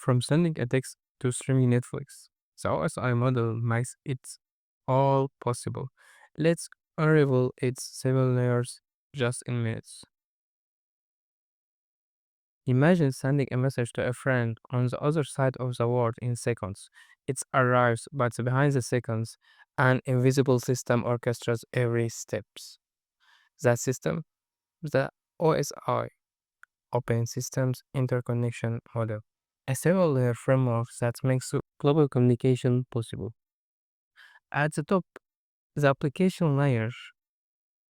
from sending a text to streaming Netflix. The OSI model makes it all possible. Let's unravel its several layers just in minutes. Imagine sending a message to a friend on the other side of the world in seconds. It arrives, but behind the seconds, an invisible system orchestrates every steps. That system, the OSI, Open Systems Interconnection Model, a several layer framework that makes global communication possible. At the top, the application layer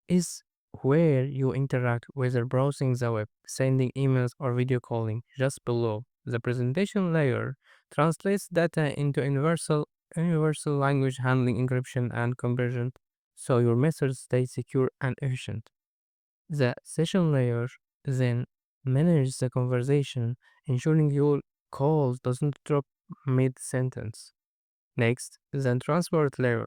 is where you interact, whether browsing the web, sending emails, or video calling. Just below, the presentation layer translates data into universal language, handling encryption and conversion, so your message stays secure and efficient. The session layer then manages the conversation, ensuring your call doesn't drop mid-sentence. Next, the transport layer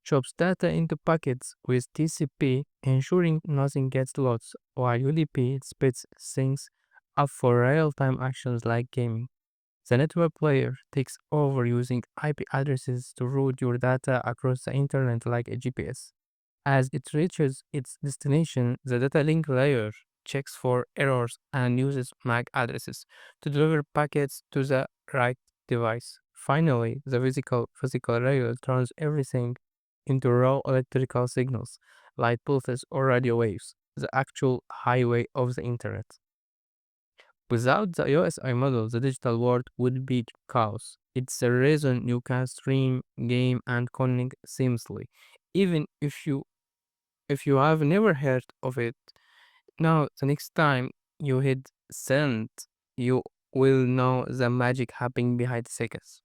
chops data into packets with TCP, ensuring nothing gets lost, while UDP spits things up for real-time actions like gaming. The network layer takes over using IP addresses to route your data across the internet like a GPS. As it reaches its destination, the data link layer checks for errors and uses MAC addresses to deliver packets to the right device. Finally, the physical layer turns everything into raw electrical signals, light pulses or radio waves, the actual highway of the internet. Without the OSI model, the digital world would be chaos. It's the reason you can stream, game, and connect seamlessly, even if you have never heard of it. Now, the next time you hit send, you will know the magic happening behind the seconds.